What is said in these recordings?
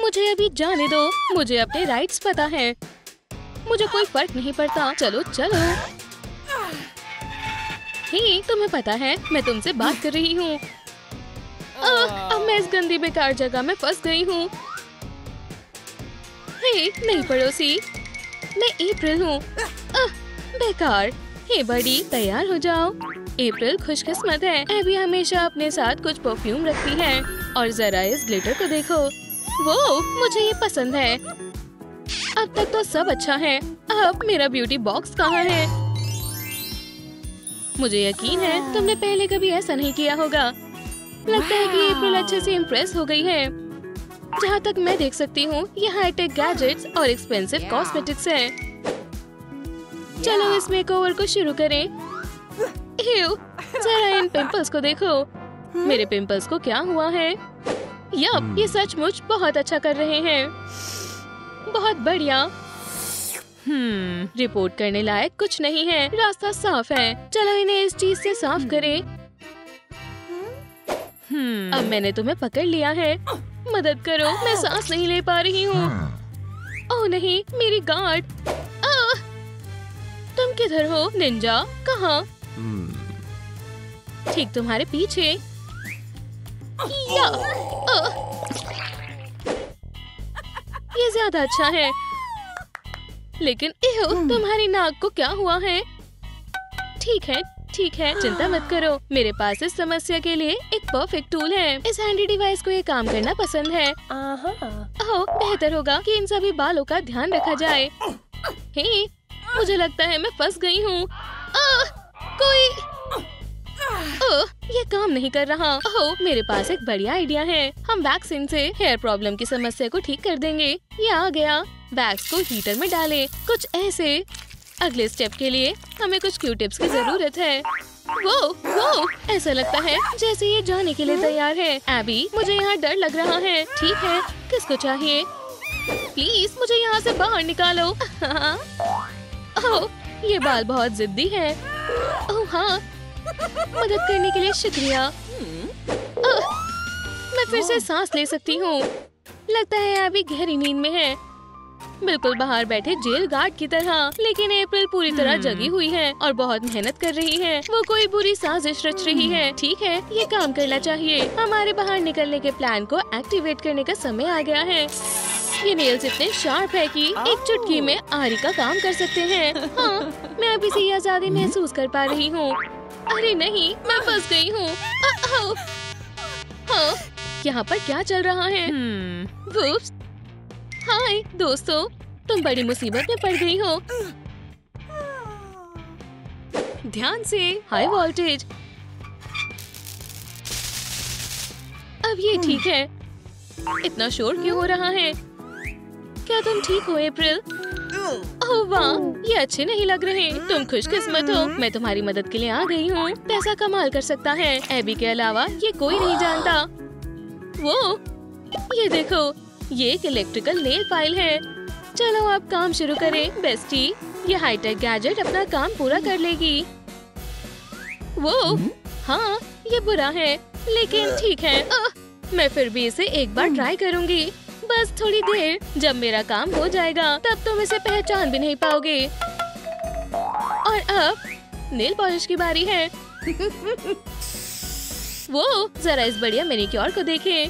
मुझे अभी जाने दो, मुझे अपने राइट्स पता है। मुझे कोई फर्क नहीं पड़ता। चलो चलो। हे, तुम्हें पता है मैं तुमसे बात कर रही हूँ। अब मैं इस गंदी बेकार जगह में फंस गई हूँ। हे, नहीं पड़ोसी, मैं अप्रैल हूँ। बेकार। हे बड़ी, तैयार हो जाओ। अप्रैल खुशकिस्मत है। एबी हमेशा अपने साथ कुछ परफ्यूम रखती है। और जरा इस ग्लिटर को देखो। वो मुझे ये पसंद है। अब तक तो सब अच्छा है। अब मेरा ब्यूटी बॉक्स कहाँ है? मुझे यकीन है तुमने पहले कभी ऐसा नहीं किया होगा। लगता है कि अप्रैल अच्छे से इम्प्रेस हो गई है। जहाँ तक मैं देख सकती हूँ ये हाईटेक गैजेट्स और एक्सपेंसिव कॉस्मेटिक्स है। चलो इस मेकओवर को शुरू करें। जरा इन पिंपल्स को देखो। मेरे पिंपल्स को क्या हुआ है? यप, ये सचमुच बहुत अच्छा कर रहे हैं। बहुत बढ़िया। रिपोर्ट करने लायक कुछ नहीं है। रास्ता साफ है। चलो इन्हें इस चीज से साफ करें। अब मैंने तुम्हें पकड़ लिया है। मदद करो, मैं सांस नहीं ले पा रही हूँ। ओह नहीं, मेरी गार्ड। तुम किधर हो निंजा? कहाँ? ठीक तुम्हारे पीछे। ये ज्यादा अच्छा है। लेकिन तुम्हारी नाक को क्या हुआ है? ठीक है, ठीक है, चिंता मत करो। मेरे पास इस समस्या के लिए एक परफेक्ट टूल है। इस हैंडी डिवाइस को ये काम करना पसंद है। ओह, बेहतर होगा कि इन सभी बालों का ध्यान रखा जाए। हे, मुझे लगता है मैं फंस गई हूँ। कोई ये काम नहीं कर रहा। ओह, मेरे पास एक बढ़िया आइडिया है। हम वैक्सीन से हेयर प्रॉब्लम की समस्या को ठीक कर देंगे। ये आ गया। वैक्स को हीटर में डालें, कुछ ऐसे। अगले स्टेप के लिए हमें कुछ क्यू टिप्स की जरूरत है। वो, ऐसा लगता है जैसे ये जाने के लिए तैयार है। एबी, मुझे यहाँ डर लग रहा है। ठीक है, किसको चाहिए? प्लीज मुझे यहाँ से बाहर निकालो। ओह, ये बाल बहुत जिद्दी है। ओह हाँ, मदद करने के लिए शुक्रिया। मैं फिर से सांस ले सकती हूँ। लगता है अभी गहरी नींद में है, बिल्कुल बाहर बैठे जेल गार्ड की तरह। लेकिन अप्रैल पूरी तरह जगी हुई है और बहुत मेहनत कर रही है। वो कोई बुरी साजिश रच रही है। ठीक है, ये काम करना चाहिए। हमारे बाहर निकलने के प्लान को एक्टिवेट करने का समय आ गया है। ये नेल्स इतने शार्प है कि एक चुटकी में आरी का काम कर सकते हैं। हाँ, मैं अभी से आजादी महसूस कर पा रही हूँ। अरे नहीं, मैं फंस गई हूँ। हाँ, यहाँ पर क्या चल रहा है? हाय दोस्तों, तुम बड़ी मुसीबत में पड़ गई हो। ध्यान से, हाई वोल्टेज। अब ये ठीक है। इतना शोर क्यों हो रहा है? क्या तुम ठीक हो अप्रैल? ओह वाह, ये अच्छे नहीं लग रहे। तुम खुशकिस्मत हो, मैं तुम्हारी मदद के लिए आ गई हूँ। पैसा कमाल कर सकता है। एबी के अलावा ये कोई नहीं जानता। वो, ये देखो, ये एक इलेक्ट्रिकल नेल फाइल है। चलो अब काम शुरू करें बेस्टी। ये हाईटेक गैजेट अपना काम पूरा कर लेगी। वो, हाँ, ये बुरा है, लेकिन ठीक है। मैं फिर भी इसे एक बार ट्राई करूँगी। बस थोड़ी देर, जब मेरा काम हो जाएगा तब तुम इसे पहचान भी नहीं पाओगे। और अब नेल पॉलिश की बारी है। वो, जरा इस बढ़िया मैनिक्योर को देखें।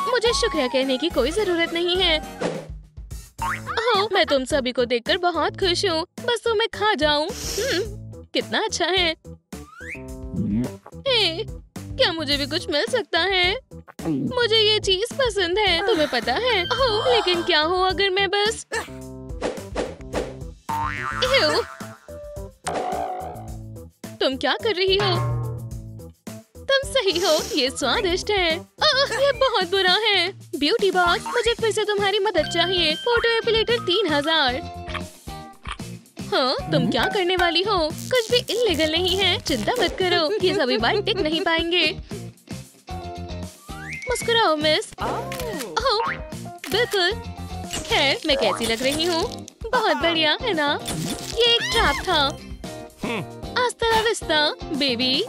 मुझे शुक्रिया कहने की कोई जरूरत नहीं है। ओह, मैं तुम सभी को देखकर बहुत खुश हूँ। बस तो मैं खा जाऊँ। कितना अच्छा है। हे, क्या मुझे भी कुछ मिल सकता है? मुझे ये चीज पसंद है, तुम्हें पता है। ओह, लेकिन क्या हो अगर मैं बस तुम क्या कर रही हो? तुम सही हो, ये स्वादिष्ट है। ये बहुत बुरा है। ब्यूटी बॉस, मुझे फिर से तुम्हारी मदद चाहिए। Photo epilator 3000। हाँ, तुम क्या करने वाली हो? कुछ भी इल्लीगल नहीं है, चिंता मत करो। ये सभी बाल टिक नहीं पाएंगे। मुस्कुराओ मिस। ओह, बिल्कुल। खैर, मैं कैसी लग रही हूँ? बहुत बढ़िया है ना? ये एक ट्रैप था। आस्ता ला विस्ता, बेबी।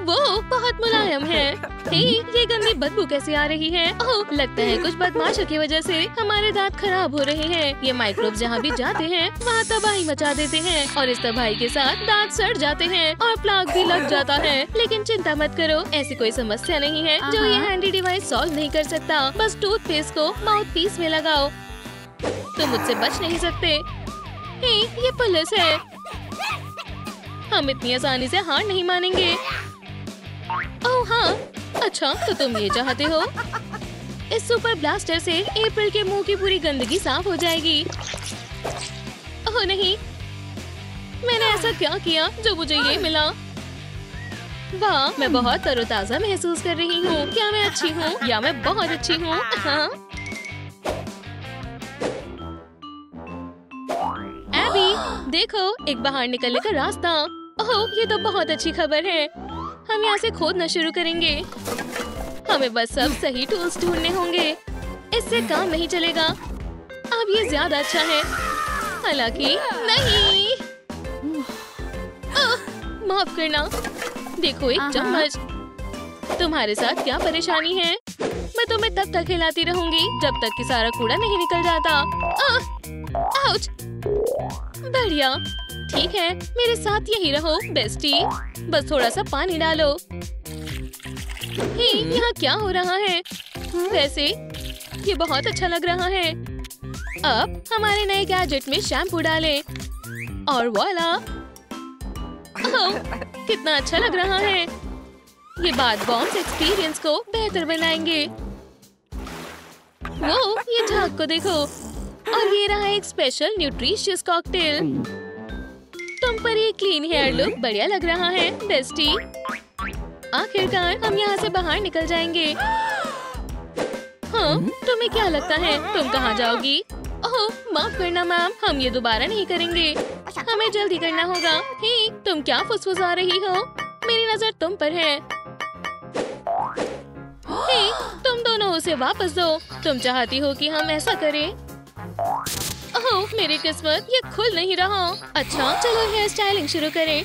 वो बहुत मुलायम है। हे, ये गंदी बदबू कैसे आ रही है? ओह, लगता है कुछ बदमाशों की वजह से हमारे दांत खराब हो रहे हैं। ये माइक्रोब जहाँ भी जाते हैं वहाँ तबाही मचा देते हैं और इस तबाही के साथ दांत सड़ जाते हैं और प्लाग भी लग जाता है। लेकिन चिंता मत करो, ऐसी कोई समस्या नहीं है जो ये हैंडी डिवाइस सॉल्व नहीं कर सकता। बस टूथपेस्ट को माउथ पीस में लगाओ, तुम मुझसे बच नहीं सकते। हे, ये पुलिस है, हम इतनी आसानी से हार नहीं मानेंगे। ओह हाँ, अच्छा तो तुम ये चाहते हो? इस सुपर ब्लास्टर से अप्रैल के मुंह की पूरी गंदगी साफ हो जाएगी। ओह नहीं, मैंने ऐसा क्या किया जो मुझे ये मिला? वाह, मैं बहुत तरोताजा महसूस कर रही हूँ। क्या मैं अच्छी हूँ या मैं बहुत अच्छी हूँ? हाँ। एबी, देखो एक बाहर निकलने का रास्ता। ओह, ये तो बहुत अच्छी खबर है। हम यहाँ से खोदना शुरू करेंगे। हमें बस सब सही टूल्स ढूंढने होंगे। इससे काम नहीं चलेगा। अब ये ज्यादा अच्छा है। हालांकि नहीं। माफ करना। देखो एक चम्मच। तुम्हारे साथ क्या परेशानी है? मैं तुम्हें तब तक हिलाती रहूंगी जब तक कि सारा कूड़ा नहीं निकल जाता। आउच! बढ़िया, ठीक है, मेरे साथ यही रहो बेस्टी। बस थोड़ा सा पानी डालो। हे, यहाँ क्या हो रहा है? वैसे ये बहुत अच्छा लग रहा है। अब हमारे नए गैजेट में शैम्पू डालें और वॉला! ओह, कितना अच्छा लग रहा है। ये बाथ बॉम्ब्स एक्सपीरियंस को बेहतर बनाएंगे। वो, ये झाग को देखो। और ये रहा एक स्पेशल न्यूट्रिशियस कॉकटेल। तुम पर ये क्लीन हेयर लुक बढ़िया लग रहा है बेस्टी। आखिरकार हम यहाँ से बाहर निकल जाएंगे। हाँ, तुम्हें क्या लगता है तुम कहाँ जाओगी? ओह, माफ करना मैम, हम ये दोबारा नहीं करेंगे। हमें जल्दी करना होगा। हे, तुम क्या फुसफुसा रही हो? मेरी नजर तुम पर है। हे, तुम दोनों उसे वापस दो। तुम चाहती हो कि हम ऐसा करें? ओह, मेरी किस्मत, ये खुल नहीं रहा। अच्छा, चलो हेयर स्टाइलिंग शुरू करें।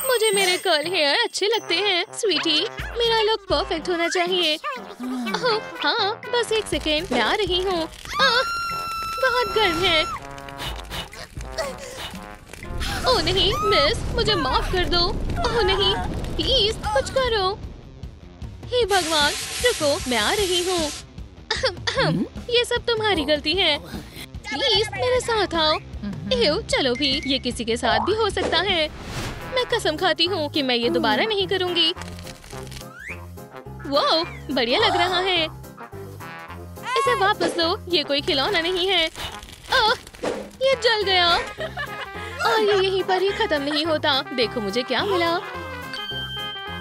मुझे मेरे कर्ल हेयर अच्छे लगते हैं स्वीटी। मेरा लुक परफेक्ट होना चाहिए। ओह, हाँ, बस एक सेकेंड, मैं आ रही हूँ। बहुत गर्म है। ओह नहीं मिस, मुझे माफ कर दो। ओह नहीं, प्लीज कुछ करो। हे भगवान, रुको, मैं आ रही हूँ। ये सब तुम्हारी गलती है। प्लीज मेरे साथ आओ। एव, चलो भी, ये किसी के साथ भी हो सकता है। मैं कसम खाती हूँ कि मैं ये दोबारा नहीं करूँगी। वाह, बढ़िया लग रहा है। इसे वापस दो, ये कोई खिलौना नहीं है। ओह, ये जल गया। और ये यहीं पर ही खत्म नहीं होता। देखो मुझे क्या मिला।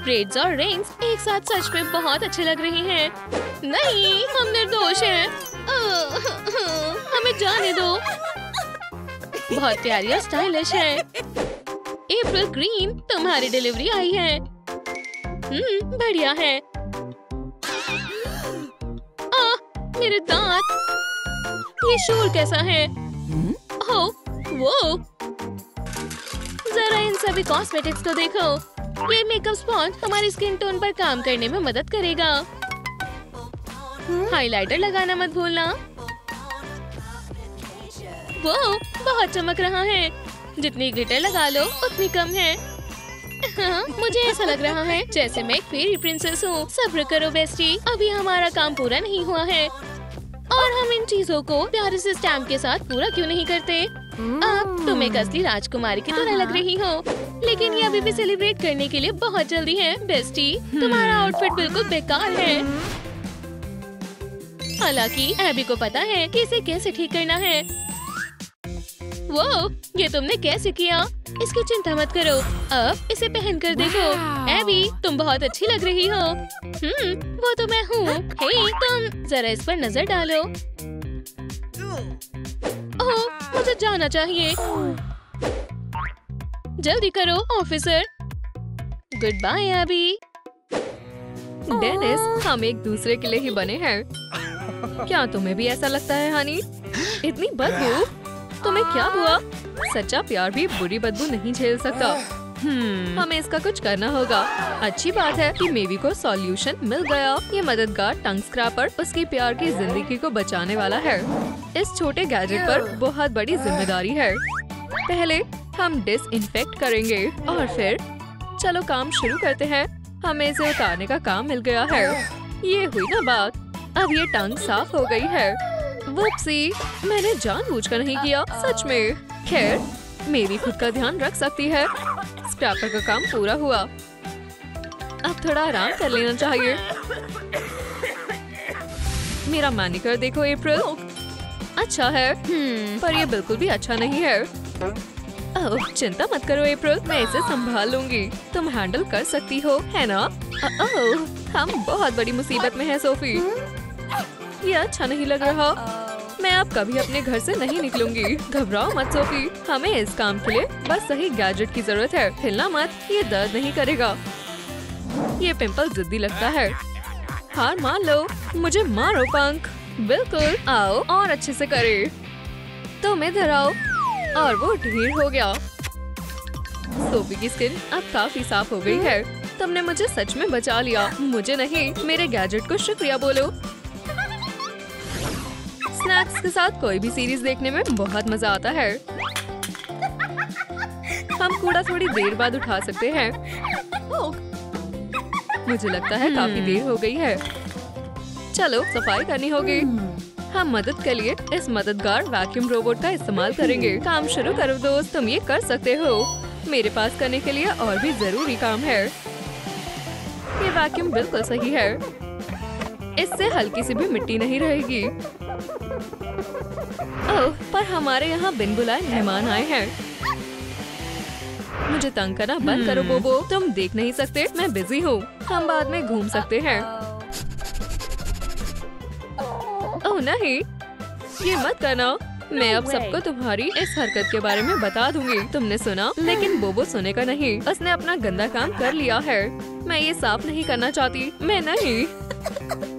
ब्रेड्स और रिंग्स एक साथ सच में बहुत अच्छे लग रहे हैं। नहीं, हम निर्दोष हैं। हमें जाने दो। बहुत प्यारी और स्टाइलिश है। अप्रैल ग्रीन, तुम्हारी डिलीवरी आई है। बढ़िया है। मेरे दांत, ये शोर कैसा है? ओह, वो, जरा इन सभी कॉस्मेटिक्स को देखो। ये मेकअप स्पॉन्ज हमारी स्किन टोन पर काम करने में मदद करेगा। हाइलाइटर लगाना मत भूलना। वो बहुत चमक रहा है। जितनी ग्लिटर लगा लो उतनी कम है। हाँ, मुझे ऐसा लग रहा है जैसे मैं एक फेरी प्रिंसेस हूँ। सब्र करो बेस्टी, अभी हमारा काम पूरा नहीं हुआ है। और हम इन चीजों को प्यारे से स्टैम्प के साथ पूरा क्यों नहीं करते? अब तुम एक असली राजकुमारी की तरह लग रही हो, लेकिन ये अभी भी सेलिब्रेट करने के लिए बहुत जल्दी है बेस्टी। तुम्हारा आउटफिट बिल्कुल बेकार है। हालांकि एबी को पता है कि इसे कैसे ठीक करना है। वो, ये तुमने कैसे किया? इसकी चिंता मत करो, अब इसे पहन कर देखो। एबी, तुम बहुत अच्छी लग रही हो। वो तो मैं हूँ। हे, तुम जरा इस पर नजर डालो। ओह, मुझे जाना चाहिए। जल्दी करो officer. Goodbye Abby. Dennis, हम एक दूसरे के लिए ही बने हैं। क्या तुम्हें भी ऐसा लगता है हनी? इतनी बदबू। तुम्हें क्या हुआ? सच्चा प्यार भी बुरी बदबू नहीं झेल सकता। हमें इसका कुछ करना होगा। अच्छी बात है कि मेवी को सॉल्यूशन मिल गया। ये मददगार टंग स्क्रैपर उसकी प्यार की जिंदगी को बचाने वाला है। इस छोटे गैजेट पर बहुत बड़ी जिम्मेदारी है। पहले हम डिसइंफेक्ट करेंगे और फिर चलो काम शुरू करते हैं। हमें इसे उतारने का काम मिल गया है। ये हुई ना बात। अब ये टंग साफ हो गई है। वुप्सी, मैंने जानबूझकर नहीं किया, सच में। खैर, मेरी खुद का ध्यान रख सकती है। स्क्रैपर का काम पूरा हुआ। अब थोड़ा आराम कर लेना चाहिए। मेरा मैनिक्योर देखो अप्रैल, अच्छा है, पर ये बिल्कुल भी अच्छा नहीं है। ओह, चिंता मत करो अप्रैल, मैं इसे संभाल लूंगी। तुम हैंडल कर सकती हो, है ना? ओह, हम बहुत बड़ी मुसीबत में हैं सोफी। ये अच्छा नहीं लग रहा। मैं अब कभी अपने घर से नहीं निकलूंगी। घबराओ मत सोफी, हमें इस काम के लिए बस सही गैजेट की जरूरत है। हिलना मत, ये दर्द नहीं करेगा। ये पिंपल जिद्दी लगता है। हार मान लो, मुझे मारो पंख। बिल्कुल, आओ और अच्छे से करे। तुम इधर आओ। और वो ढेर हो गया। सोफी की स्किन अब काफी साफ हो गई है। तुमने मुझे सच में बचा लिया। मुझे नहीं, मेरे गैजेट को शुक्रिया बोलो। स्नैक्स के साथ कोई भी सीरीज देखने में बहुत मजा आता है। हम कूड़ा थोड़ी देर बाद उठा सकते हैं। मुझे लगता है काफी देर हो गई है। चलो सफाई करनी होगी। हम मदद के लिए इस मददगार वैक्यूम रोबोट का इस्तेमाल करेंगे। काम शुरू करो दोस्त, तुम ये कर सकते हो। मेरे पास करने के लिए और भी जरूरी काम है। ये वैक्यूम बिल्कुल सही है। इससे हल्की सी भी मिट्टी नहीं रहेगी। ओह, पर हमारे यहाँ बिन बुलाए मेहमान आए हैं। मुझे तंग करना बंद करो बोबो, तुम देख नहीं सकते, मैं बिजी हूँ। हम बाद में घूम सकते हैं। ओह नहीं, ये मत करना। मैं अब सबको तुम्हारी इस हरकत के बारे में बता दूंगी। तुमने सुना, लेकिन बोबो सुनेगा नहीं। उसने अपना गंदा काम कर लिया है। मैं ये साफ नहीं करना चाहती, मैं नहीं।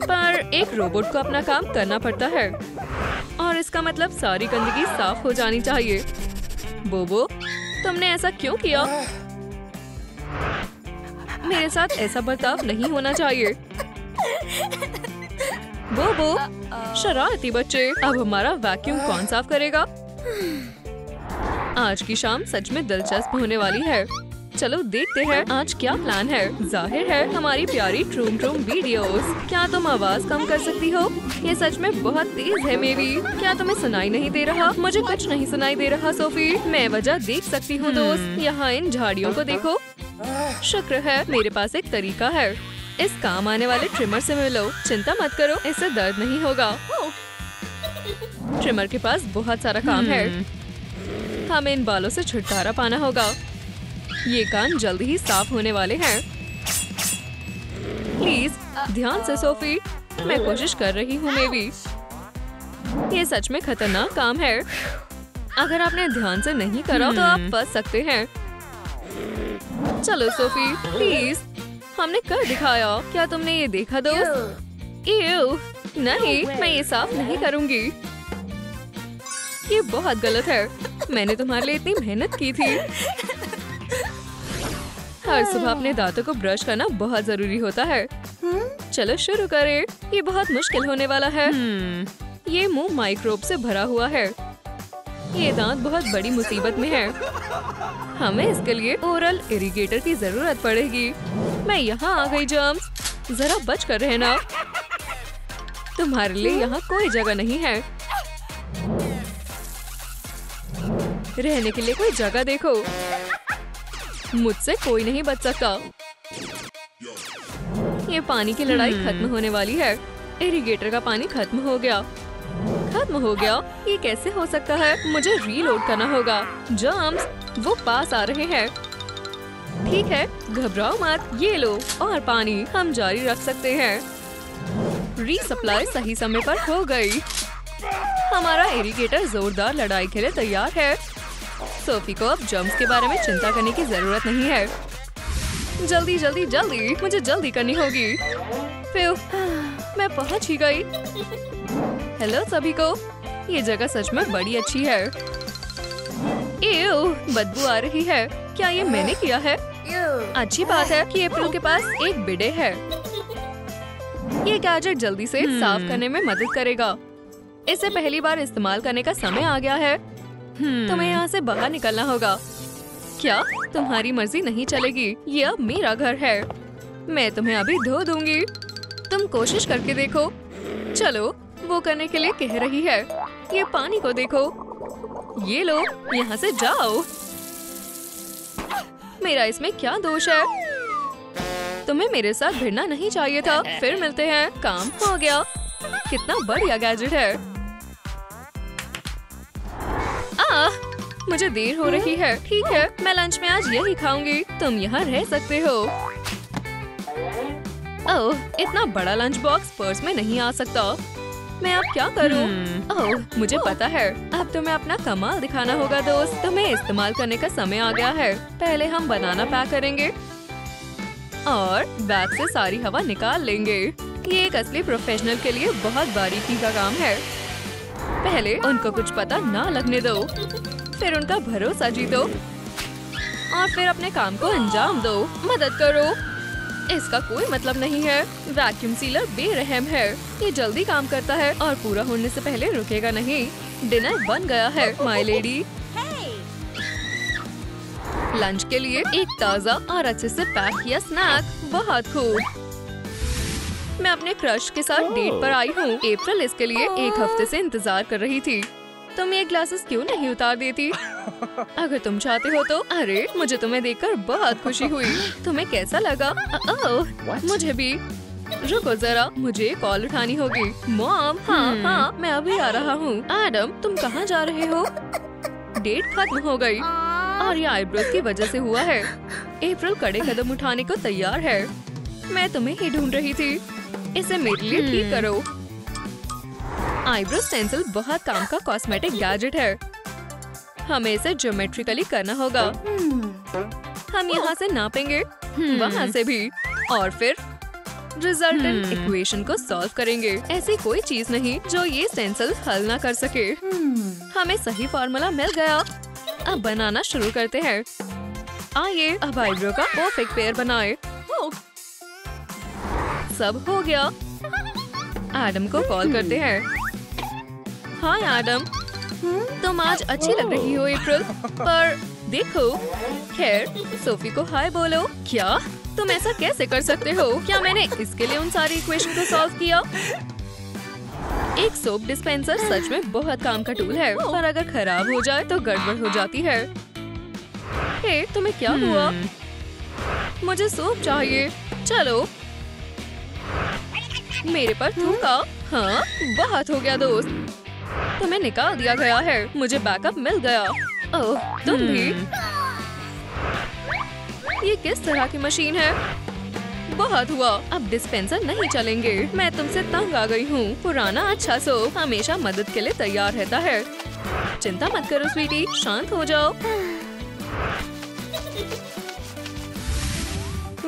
पर एक रोबोट को अपना काम करना पड़ता है और इसका मतलब सारी गंदगी साफ हो जानी चाहिए। बोबो, तुमने ऐसा क्यों किया? मेरे साथ ऐसा बर्ताव नहीं होना चाहिए। बोबो, शरारती बच्चे। अब हमारा वैक्यूम कौन साफ करेगा? आज की शाम सच में दिलचस्प होने वाली है। चलो देखते हैं आज क्या प्लान है। जाहिर है हमारी प्यारी ट्रूम ट्रूम वीडियोस। क्या तुम आवाज कम कर सकती हो? ये सच में बहुत तेज है मेवी। क्या तुम्हें सुनाई नहीं दे रहा? मुझे कुछ नहीं सुनाई दे रहा सोफी। मैं वजह देख सकती हूँ दोस्त। यहाँ इन झाड़ियों को देखो। शुक्र है मेरे पास एक तरीका है। इस काम आने वाले ट्रिमर से मिलो। चिंता मत करो, इससे दर्द नहीं होगा। ट्रिमर के पास बहुत सारा काम है। हमें इन बालों से छुटकारा पाना होगा। ये कान जल्द ही साफ होने वाले हैं। प्लीज ध्यान से सोफी, मैं कोशिश कर रही हूँ मेवी। ये सच में खतरनाक काम है। अगर आपने ध्यान से नहीं करा तो आप फंस सकते हैं। चलो सोफी प्लीज, हमने कर दिखाया। क्या तुमने ये देखा दोस्त? ईव, नहीं, मैं ये साफ नहीं करूँगी। ये बहुत गलत है। मैंने तुम्हारे लिए इतनी मेहनत की थी। हर सुबह अपने दांतों को ब्रश करना बहुत जरूरी होता है। चलो शुरू करें। ये बहुत मुश्किल होने वाला है। ये मुंह माइक्रोब से भरा हुआ है। ये दांत बहुत बड़ी मुसीबत में है। हमें इसके लिए ओरल इरिगेटर की जरूरत पड़ेगी। मैं यहाँ आ गई जर्म्स, जरा बच कर रहना। तुम्हारे लिए यहाँ कोई जगह नहीं है। रहने के लिए कोई जगह देखो। मुझसे कोई नहीं बच सकता। ये पानी की लड़ाई खत्म होने वाली है। इरिगेटर का पानी खत्म हो गया। खत्म हो गया? ये कैसे हो सकता है? मुझे रीलोड करना होगा। जर्म्स, वो पास आ रहे हैं। ठीक है, घबराओ मत। ये लो और पानी। हम जारी रख सकते हैं। रीसप्लाई सही समय पर हो गई। हमारा इरिगेटर जोरदार लड़ाई के लिए तैयार है। सोफी को अब जर्म्स के बारे में चिंता करने की जरूरत नहीं है। जल्दी जल्दी जल्दी, मुझे जल्दी करनी होगी। मैं पहुंच ही गई। हेलो सभी को। ये जगह सच में बड़ी अच्छी है। एव, बदबू आ रही है। क्या ये मैंने किया है? अच्छी बात है कि अप्रैल के पास एक बिडे है। ये गैजेट जल्दी से साफ करने में मदद करेगा। इसे पहली बार इस्तेमाल करने का समय आ गया है। तुम्हें यहाँ से बाहर निकलना होगा। क्या तुम्हारी मर्जी नहीं चलेगी? ये अब मेरा घर है। मैं तुम्हें अभी धो दूंगी। तुम कोशिश करके देखो। चलो, वो करने के लिए कह रही है। ये पानी को देखो। ये लो, यहाँ से जाओ। मेरा इसमें क्या दोष है? तुम्हें मेरे साथ भिड़ना नहीं चाहिए था। फिर मिलते हैं। काम हो गया। कितना बढ़िया गैजेट है। मुझे देर हो रही है। ठीक है, मैं लंच में आज यही खाऊंगी। तुम यहाँ रह सकते हो। ओह, इतना बड़ा लंच बॉक्स पर्स में नहीं आ सकता। मैं अब क्या करूं? ओह, मुझे पता है। अब तुम्हें अपना कमाल दिखाना होगा दोस्त। तुम्हें इस्तेमाल करने का समय आ गया है। पहले हम बनाना पैक करेंगे और बैग से सारी हवा निकाल लेंगे। ये एक असली प्रोफेशनल के लिए बहुत बारीकी का काम है। पहले उनको कुछ पता ना लगने दो, फिर उनका भरोसा जीतो और फिर अपने काम को अंजाम दो। मदद करो। इसका कोई मतलब नहीं है। वैक्यूम सीलर बेरहम है। ये जल्दी काम करता है और पूरा होने से पहले रुकेगा नहीं। डिनर बन गया है माय लेडी। लंच के लिए एक ताज़ा और अच्छे से पैक किया स्नैक। बहुत खूब। मैं अपने क्रश के साथ डेट पर आई हूँ। अप्रैल इसके लिए एक हफ्ते से इंतजार कर रही थी। तुम ये ग्लासेस क्यों नहीं उतार देती? अगर तुम चाहते हो तो। अरे, मुझे तुम्हें देखकर बहुत खुशी हुई। तुम्हें कैसा लगा? मुझे भी। रुको जरा, मुझे कॉल उठानी होगी। मॉम, हाँ, मैं अभी आ रहा हूँ। एडम, तुम कहाँ जा रहे हो? डेट खत्म हो गई और ये आईब्रोज की वजह से हुआ है। अप्रैल कड़े कदम उठाने को तैयार है। मैं तुम्हें ही ढूंढ रही थी। इसे मेरे लिए ठीक करो। आईब्रो स्टेंसिल बहुत काम का कॉस्मेटिक गैजेट है। हमें इसे ज्योमेट्रिकली करना होगा। हम यहाँ से नापेंगे, वहाँ से भी, और फिर रिजल्टेंट इक्वेशन को सॉल्व करेंगे। ऐसी कोई चीज नहीं जो ये स्टेंसिल हल ना कर सके। हमें सही फॉर्मूला मिल गया। अब बनाना शुरू करते हैं। आइए अब आईब्रो का परफेक्ट पेयर बनाए। सब हो गया। एडम को कॉल करते हैं। हाय एडम, तुम आज अच्छी लग रही हो अप्रैल, पर देखो। खैर, सोफी को हाय बोलो। क्या तुम ऐसा कैसे कर सकते हो? क्या मैंने इसके लिए उन सारी इक्वेशन को सॉल्व किया? एक सोप डिस्पेंसर सच में बहुत काम का टूल है, पर अगर खराब हो जाए तो गड़बड़ हो जाती है। हे, तुम्हें क्या हुआ? मुझे सोप चाहिए। चलो। मेरे पर थूका। हाँ, बहुत हो गया दोस्त। तुम्हें निकाल दिया गया है। मुझे बैकअप मिल गया। ओह, तुम भी। ये किस तरह की मशीन है? बहुत हुआ। अब डिस्पेंसर नहीं चलेंगे। मैं तुमसे तंग आ गई हूँ। पुराना अच्छा सोप हमेशा मदद के लिए तैयार रहता है। चिंता मत करो स्वीटी, शांत हो जाओ।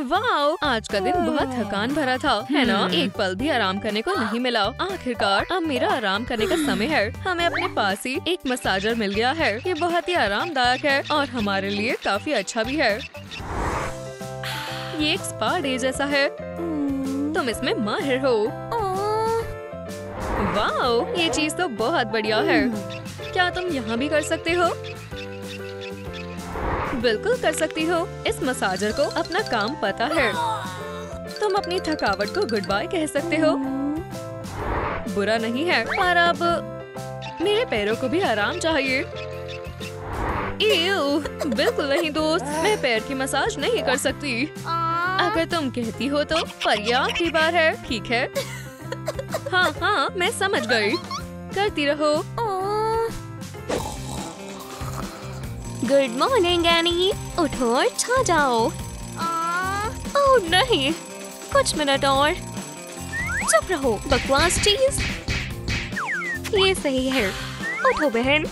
वाओ, आज का दिन बहुत थकान भरा था, है ना? एक पल भी आराम करने को नहीं मिला। आखिरकार अब मेरा आराम करने का समय है। हमें अपने पास ही एक मसाजर मिल गया है। ये बहुत ही आरामदायक है और हमारे लिए काफी अच्छा भी है। ये एक स्पा डे जैसा है। तुम इसमें माहिर हो। वाओ, ये चीज तो बहुत बढ़िया है। क्या तुम यहाँ भी कर सकते हो? बिल्कुल कर सकती हो। इस मसाजर को अपना काम पता है। तुम अपनी थकावट को गुड बाय कह सकते हो। बुरा नहीं है, पर अब मेरे पैरों को भी आराम चाहिए। बिल्कुल नहीं दोस्त, मैं पैर की मसाज नहीं कर सकती। अगर तुम कहती हो तो, पर ये आखिरी बार है, ठीक है? हाँ, मैं समझ गई। करती रहो। गुड मॉर्निंग एनी, उठो और छा जाओ। ओह नहीं, कुछ मिनट और। चुप रहो, बकवास चीज। ये सही है। उठो बहन,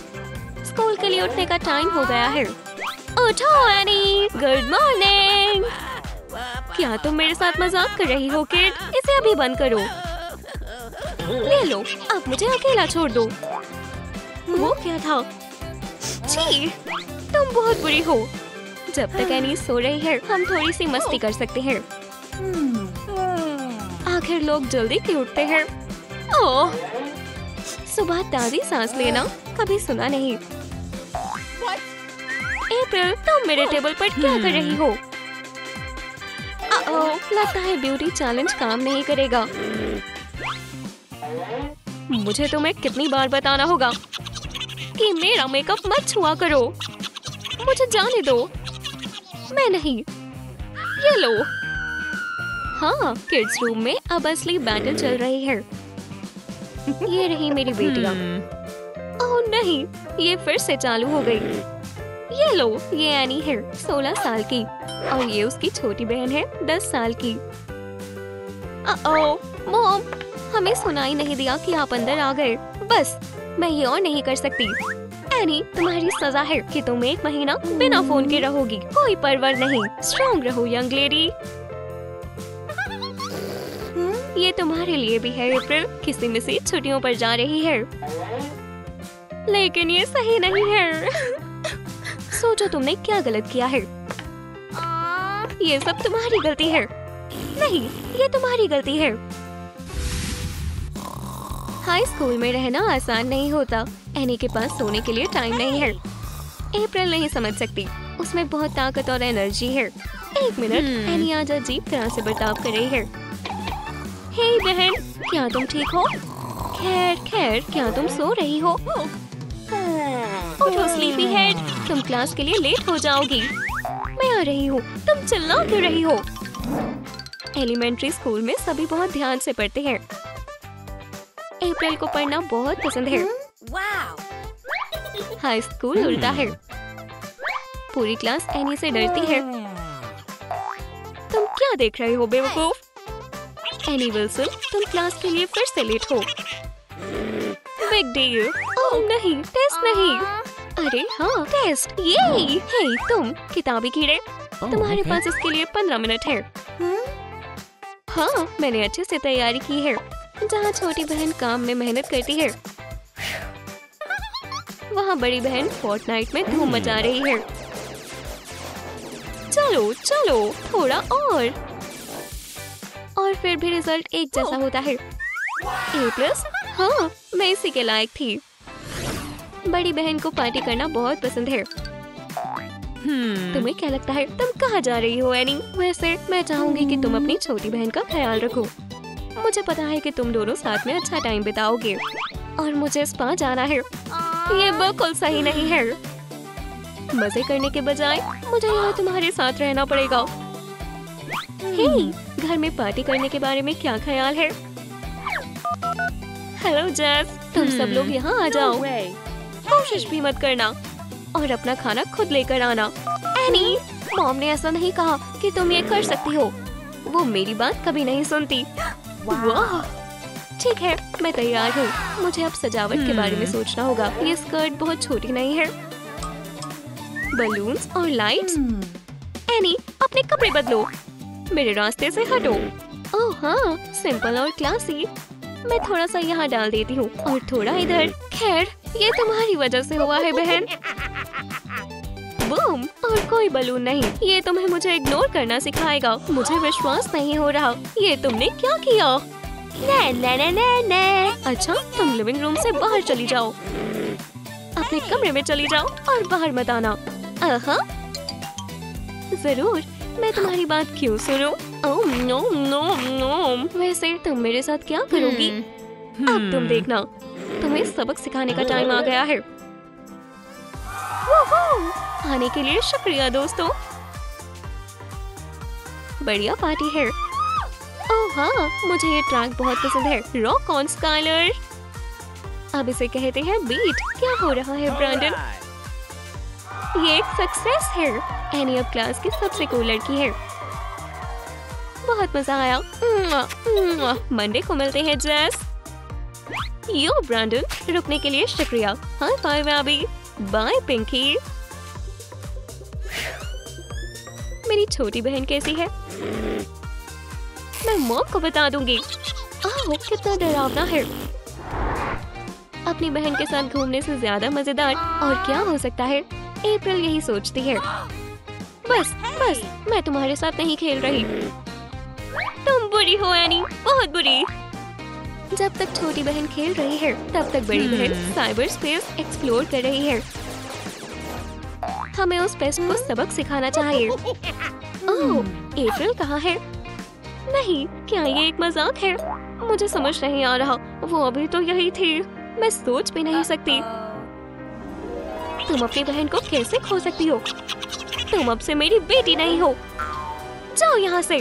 स्कूल के लिए उठने का टाइम हो गया है। उठो एनी, गुड मॉर्निंग। क्या तुम मेरे साथ मजाक कर रही हो किड? इसे अभी बंद करो। ले लो, अब मुझे अकेला छोड़ दो। वो क्या था? छी। तुम बहुत बुरी हो। जब तक एनी सो रही है हम थोड़ी सी मस्ती कर सकते हैं। आखिर लोग जल्दी क्यों उठते हैं? ओह, सुबह ताजी सांस लेना कभी सुना नहीं। अप्रैल, तुम मेरे टेबल पर क्या कर रही हो? लगता है ब्यूटी चैलेंज काम नहीं करेगा। मुझे तुम्हें कितनी बार बताना होगा कि मेरा मेकअप मत छुआ करो। मुझे जाने दो। मैं नहीं। ये लो। हाँ, किड्स रूम में अब असली बैटल चल रही है। ये रही मेरी बेटियां। ओह नहीं, ये फिर से चालू हो गई। ये लो, ये एनी है 16 साल की और ये उसकी छोटी बहन है 10 साल की। मॉम, हमें सुनाई नहीं दिया कि आप अंदर आ गए। बस, मैं ये और नहीं कर सकती। एनी, तुम्हारी सजा है कि तुम 1 महीना बिना फोन के रहोगी। कोई परवाह नहीं। स्ट्रॉन्ग रहो यंग लेडी। ये तुम्हारे लिए भी है अप्रैल। किसी में से छुट्टियों पर जा रही है। लेकिन ये सही नहीं है। सोचो तुमने क्या गलत किया है। ये सब तुम्हारी गलती है। नहीं, ये तुम्हारी गलती है। हाई स्कूल में रहना आसान नहीं होता। एनी के पास सोने के लिए टाइम नहीं है। अप्रैल नहीं समझ सकती। उसमें बहुत ताकत और एनर्जी है। 1 मिनट, एनी आज अजीब तरह से बर्ताव कर रही है। हे बहन, क्या तुम ठीक हो? खैर, क्या तुम सो रही हो? उठो स्लीपी हेड, तुम क्लास के लिए लेट हो जाओगी। मैं आ रही हूँ। तुम चिल्ला क्यों रही हो? एलिमेंट्री स्कूल में सभी बहुत ध्यान से पढ़ते हैं। अप्रैल को पढ़ना बहुत पसंद है। हाई स्कूल उल्टा है। पूरी क्लास एनी से डरती है। तुम क्या देख रहे हो बेवकूफ? एनी विल्सन, तुम क्लास के लिए फिर से लेट हो। Big deal. ओह नहीं, टेस्ट नहीं। अरे हाँ, टेस्ट। ये हे तुम किताबी कीड़े, तुम्हारे पास इसके लिए 15 मिनट है। हाँ, मैंने अच्छे से तैयारी की है। जहाँ छोटी बहन काम में मेहनत करती है, वहाँ बड़ी बहन फोर्टनाइट में धूम मचा रही है। चलो चलो, थोड़ा और फिर भी रिजल्ट एक जैसा होता है। A+? हाँ, मैं इसी के लायक थी। बड़ी बहन को पार्टी करना बहुत पसंद है। तुम्हें क्या लगता है तुम कहाँ जा रही हो एनी? वैसे मैं चाहूंगी कि तुम अपनी छोटी बहन का ख्याल रखो। मुझे पता है कि तुम दोनों साथ में अच्छा टाइम बिताओगे और मुझे स्पा जाना है। ये बिल्कुल सही नहीं है। मजे करने के बजाय मुझे यहाँ तुम्हारे साथ रहना पड़ेगा। हे, घर में पार्टी करने के बारे में क्या ख्याल है? हेलो जेस, तुम सब लोग यहाँ आ जाओ। कोशिश भी मत करना और अपना खाना खुद लेकर आना। एनी, मॉम ने ऐसा नहीं कहा कि तुम ये कर सकती हो। वो मेरी बात कभी नहीं सुनती। वाह, ठीक है, मैं तैयार हूँ। मुझे अब सजावट के बारे में सोचना होगा। ये स्कर्ट बहुत छोटी नहीं है। बलून्स और लाइट्स। एनी, अपने कपड़े बदलो, मेरे रास्ते से हटो। ओह हाँ, सिंपल और क्लासी। मैं थोड़ा सा यहाँ डाल देती हूँ और थोड़ा इधर। खैर, ये तुम्हारी वजह से हुआ है बहन। बूम, और कोई बलून नहीं। ये तुम्हें मुझे इग्नोर करना सिखाएगा। मुझे विश्वास नहीं हो रहा। ये तुमने क्या किया? ने। अच्छा, तुम लिविंग रूम से बाहर चली जाओ। अपने कमरे में चली जाओ और बाहर मत आना। जरूर, मैं तुम्हारी बात क्यों सुनूं? Oh no no no. वैसे तुम मेरे साथ क्या करोगी? अब तुम देखना। तुम्हें सबक सिखाने का टाइम आ गया है। आने के लिए शुक्रिया दोस्तों। बढ़िया पार्टी है। ओह हाँ, मुझे ये ट्रैक बहुत पसंद है। Rock on Skyler. अब इसे कहते हैं बीट। क्या हो रहा है ब्रांडन? ये एक सक्सेस है। एनी अब क्लास की सबसे कूल लड़की है। बहुत मजा आया। मंडे को मिलते हैं जेस। यो ब्रांडन, रुकने के लिए शुक्रिया। हाई फाइव अभी। बाय पिंकी। मेरी छोटी बहन कैसी है? मैं मॉम को बता दूंगी। ओह, कितना डरावना है। अपनी बहन के साथ घूमने से ज्यादा मजेदार और क्या हो सकता है? अप्रैल यही सोचती है। बस बस, मैं तुम्हारे साथ नहीं खेल रही। तुम बुरी हो एनी, बहुत बुरी। जब तक छोटी बहन खेल रही है तब तक बड़ी बहन साइबर स्पेस एक्सप्लोर कर रही है। हमें उस पेस्ट को सबक सिखाना चाहिए। ओह, अप्रैल कहाँ है? नहीं, क्या ये एक मजाक है? मुझे समझ नहीं आ रहा। वो अभी तो यही थी। मैं सोच भी नहीं सकती। तुम अपनी बहन को कैसे खो सकती हो? तुम अब से मेरी बेटी नहीं हो। जाओ यहाँ से।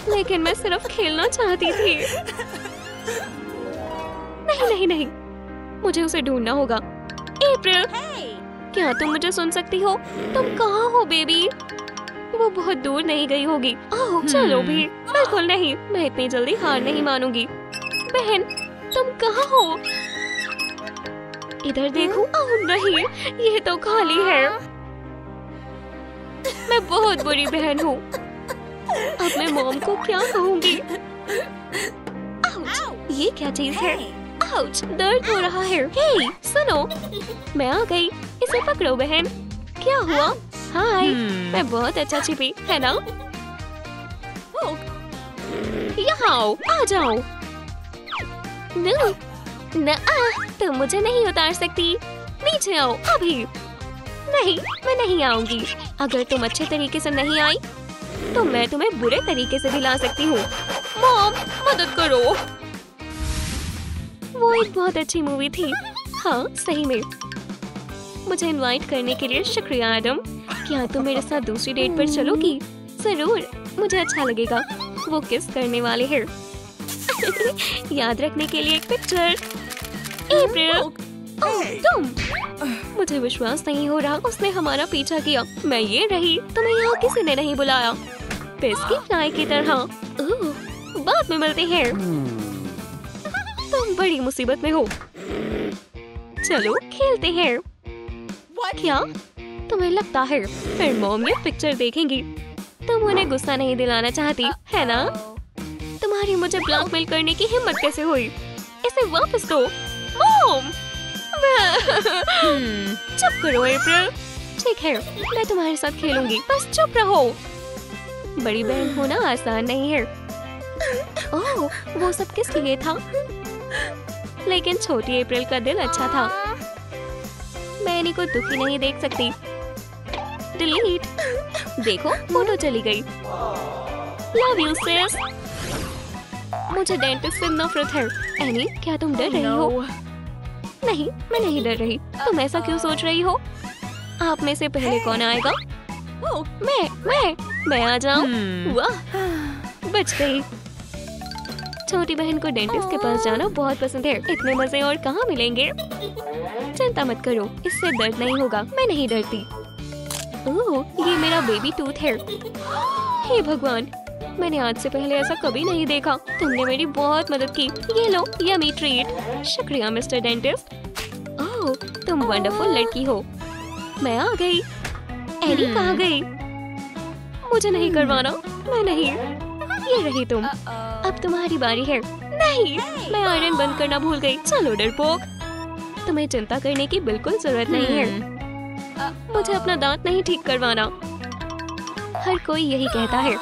लेकिन मैं सिर्फ खेलना चाहती थी। नहीं नहीं नहीं, मुझे उसे ढूंढना होगा। अप्रैल, क्या तुम मुझे सुन सकती हो? तुम कहाँ हो बेबी? वो बहुत दूर नहीं गई होगी। ओह, चलो भी। बिल्कुल नहीं, मैं इतनी जल्दी हार नहीं मानूंगी। बहन, तुम कहाँ हो? इधर देखो। ओह नहीं, ये तो खाली है। मैं बहुत बुरी बहन हूँ। अब मैं मॉम को क्या कहूँगी? आउच, ये क्या चीज है? आउच, दर्द हो रहा है। हे, सुनो, मैं आ गई। इसे पकड़ो बहन। क्या हुआ? हाय, मैं बहुत अच्छा छिपी, है ना? यहाँ आओ, आ जाओ। न, तुम मुझे नहीं उतार सकती। नीचे आओ अभी। नहीं, मैं नहीं आऊंगी। अगर तुम अच्छे तरीके से नहीं आई तो मैं तुम्हें बुरे तरीके से भी ला सकती हूँ। मॉम, मदद करो। वो एक बहुत अच्छी मूवी थी। हाँ, सही में। मुझे इनवाइट करने के लिए शुक्रिया एडम। क्या तुम मेरे साथ दूसरी डेट पर चलोगी? जरूर, मुझे अच्छा लगेगा। वो किस करने वाले हैं। याद रखने के लिए एक पिक्चर। अप्रैल, तुम। मुझे विश्वास नहीं हो रहा, उसने हमारा पीछा किया। मैं ये रही, तुम्हें यहाँ किसी ने नहीं बुलाया। पेस्की फ्लाई की तरह। बाद में मिलते हैं। तुम बड़ी मुसीबत में हो। चलो खेलते हैं। क्या तुम्हें लगता है फिर मॉम ये पिक्चर देखेंगी? तुम उन्हें गुस्सा नहीं दिलाना चाहती, है ना? तुम्हारी मुझे ब्लैकमेल करने की हिम्मत कैसे हुई? इसे वापस दो। मॉम! चुप करो अप्रैल। ठीक है, मैं तुम्हारे साथ खेलूंगी, बस चुप रहो। बड़ी बहन होना आसान नहीं है। ओह, वो सब किस लिए था? लेकिन छोटी अप्रैल का दिल अच्छा था। मैं इन्हीं को दुखी नहीं देख सकती। डिलीट। देखो, फोटो चली गई। लव यू सिस। मुझे डेंटिस्ट से नफरत है। एनी, क्या तुम डर रही हो? नहीं, मैं नहीं डर रही। तुम ऐसा क्यों सोच रही हो? आप में से पहले कौन आएगा? मैं आ जाऊं? वाह, बच गई। छोटी बहन को डेंटिस्ट के पास जाना बहुत पसंद है। इतने मजे और कहाँ मिलेंगे? चिंता मत करो, इससे दर्द नहीं होगा। मैं नहीं डरती। ओह, ये मेरा बेबी टूथ है। हे भगवान, मैंने आज से पहले ऐसा कभी नहीं देखा। तुमने मेरी बहुत मदद की। ये लो, यम्मी ट्रीट। शुक्रिया मिस्टर डेंटिस्ट। ओह, तुम वंडरफुल लड़की हो। मैं आ गई। एनी कहाँ गई? मुझे नहीं करवाना। मैं नहीं। ये रही तुम। अब तुम्हारी बारी है। नहीं, मैं आयरन बंद करना भूल गई। चलो डरपोक, तुम्हें चिंता करने की बिल्कुल जरूरत नहीं है। मुझे अपना दांत नहीं ठीक करवाना। हर कोई यही कहता है।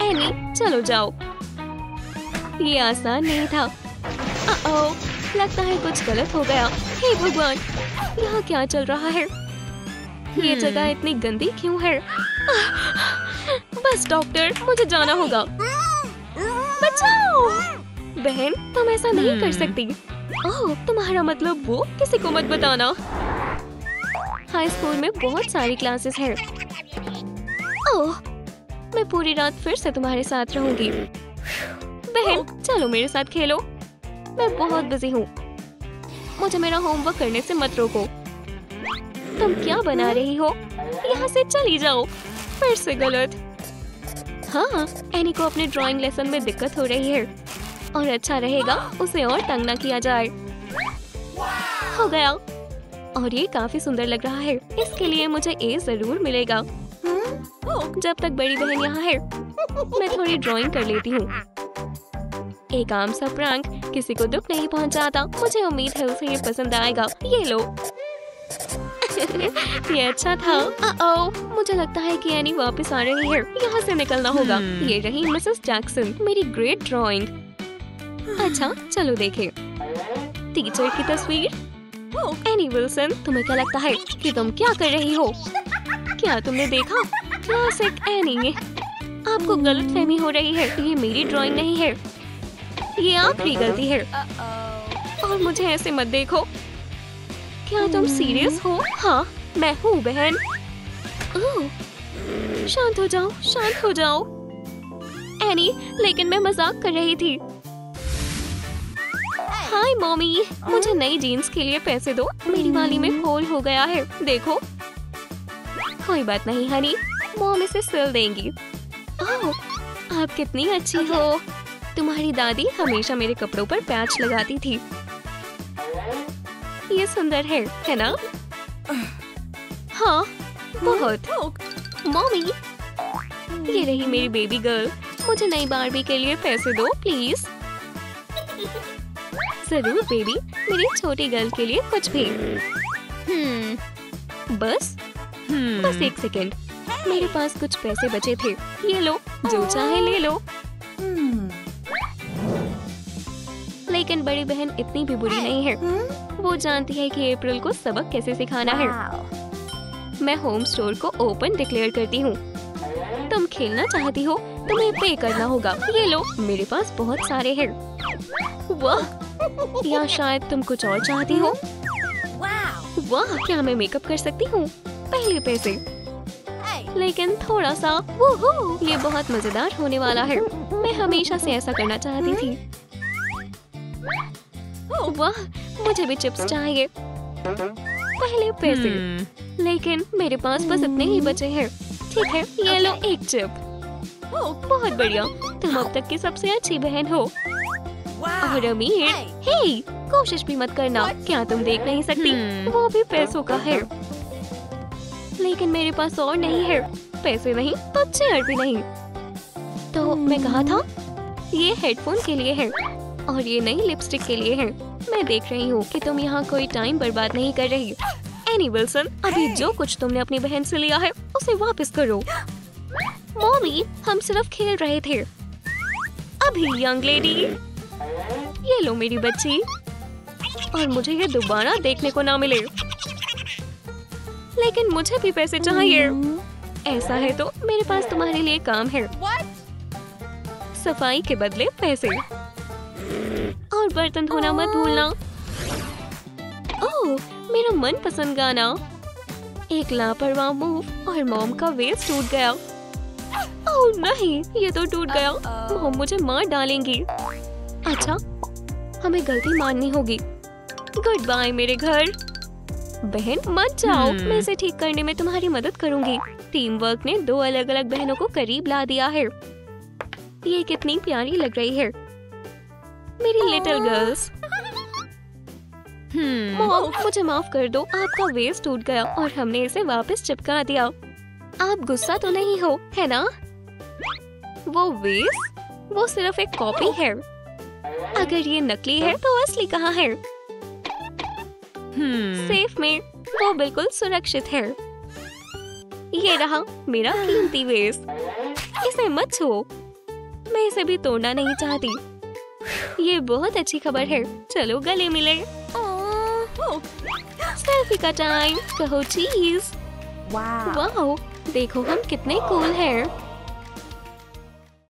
एनी, चलो जाओ। ये आसान नहीं था। लगता है कुछ गलत हो गया। हे भगवान, यहाँ क्या चल रहा है? ये जगह इतनी गंदी क्यों है? बस डॉक्टर, मुझे जाना होगा। बचाओ! बहन, तुम ऐसा नहीं कर सकती। ओह, तुम्हारा मतलब वो? किसी को मत बताना। हाई स्कूल में बहुत सारी क्लासेस हैं। ओह, मैं पूरी रात फिर से तुम्हारे साथ रहूंगी। बहन, चलो मेरे साथ खेलो। मैं बहुत बिजी हूँ। मुझे मेरा होमवर्क करने से मत रोको। तुम क्या बना रही हो? यहाँ से चली जाओ। फिर से गलत। हाँ, एनी को अपने ड्राइंग लेसन में दिक्कत हो रही है और अच्छा रहेगा उसे और तंग न किया जाए। हो गया। और ये काफी सुंदर लग रहा है। इसके लिए मुझे ए जरूर मिलेगा। जब तक बड़ी बहन यहाँ है, मैं थोड़ी ड्राइंग कर लेती हूँ। एक आम सा प्रैंक, किसी को दुख नहीं पहुँचाता। मुझे उम्मीद है उसे ये पसंद आएगा। ये लो। ये अच्छा था। मुझे लगता है कि एनी वापस आ रही है। यहाँ से निकलना होगा। ये रही मिसेस जैक्सन, मेरी ग्रेट ड्राइंग। अच्छा चलो देखें। टीचर की तस्वीर। एनी विल्सन, तुम्हें क्या लगता है कि तुम क्या कर रही हो? क्या तुमने देखा? Classic any. आपको गलतफहमी हो रही है। ये मेरी ड्राइंग नहीं है, ये आपकी गलती है। और मुझे ऐसे मत देखो। क्या तुम सीरियस हो? हाँ मैं हूँ बहन। ओह, शांत हो जाओ, शांत हो जाओ। एनी, लेकिन मैं मजाक कर रही थी। हाय मॉमी, मुझे नई जीन्स के लिए पैसे दो। मेरी माली में होल हो गया है, देखो। कोई बात नहीं हनी, मॉम इसे सिल देंगी। ओह, आप कितनी अच्छी हो। तुम्हारी दादी हमेशा मेरे कपड़ों पर पैच लगाती थी। ये सुंदर है ना? हाँ बहुत। मॉमी, ये रही मेरी बेबी गर्ल। मुझे नई बारबी के लिए पैसे दो प्लीज। जरूर बेबी, मेरी छोटी गर्ल के लिए कुछ भी। बस एक सेकेंड, मेरे पास कुछ पैसे बचे थे। ये लो, जो चाहे ले लो। लेकिन बड़ी बहन इतनी भी बुरी नहीं है। वो जानती है कि अप्रैल को सबक कैसे सिखाना है। मैं होम स्टोर को ओपन डिक्लेयर करती हूँ। तुम खेलना चाहती हो? तुम्हें पे करना होगा। ये लो, मेरे पास बहुत सारे हैं। वाह, या शायद तुम कुछ और चाहती हो? वाह, क्या मैं मेकअप कर सकती हूँ? पहले पैसे, लेकिन थोड़ा सा। ये बहुत मजेदार होने वाला है। मैं हमेशा से ऐसा करना चाहती थी। वाह, मुझे भी चिप्स चाहिए। पहले पैसे, लेकिन मेरे पास बस इतने ही बचे हैं। ठीक है, ये लो एक चिप। बहुत बढ़िया, तुम अब तक की सबसे अच्छी बहन हो। और अमीर, हे, कोशिश भी मत करना। क्या तुम देख नहीं सकती? वो भी पैसों का है। लेकिन मेरे पास और नहीं है। पैसे नहीं तो चेयर भी नहीं। तो मैं कहा था, ये हेडफोन के लिए है और ये नई लिपस्टिक के लिए है। मैं देख रही हूँ कि तुम यहाँ कोई टाइम बर्बाद नहीं कर रही। एनी विल्सन, अभी जो कुछ तुमने अपनी बहन से लिया है उसे वापस करो। मॉमी, हम सिर्फ खेल रहे थे। अभी यंग लेडी, ये लो मेरी बच्ची। और मुझे ये दोबारा देखने को ना मिले। लेकिन मुझे भी पैसे चाहिए। ऐसा है तो मेरे पास तुम्हारे लिए काम है। सफाई के बदले पैसे। और बर्तन धोना मत भूलना। ओह, मेरा मनपसंद गाना। एक लापरवाह मूव और मॉम का वेस्ट टूट गया। ओह नहीं, ये तो टूट गया। मॉम मुझे मार डालेंगी। अच्छा, हमें गलती माननी होगी। गुड बाय मेरे घर। बहन मत जाओ, मैं इसे ठीक करने में तुम्हारी मदद करूंगी। टीम वर्क ने दो अलग अलग बहनों को करीब ला दिया है। ये कितनी प्यारी लग रही है, मेरी लिटिल गर्ल्स। मॉम, मुझे माफ कर दो, आपका वेस्ट टूट गया और हमने इसे वापस चिपका दिया। आप गुस्सा तो नहीं हो, है ना? वो वेस्ट, वो सिर्फ एक कॉपी है। अगर ये नकली है तो असली कहाँ है? सेफ में, वो बिल्कुल सुरक्षित है। ये रहा मेरा कीमती वेस्ट। इसे मत छुओ, मैं इसे भी तोड़ना नहीं चाहती। ये बहुत अच्छी खबर है, चलो गले मिले। सेल्फी का टाइम, कहो चीज। वाओ, देखो हम कितने कूल हैं।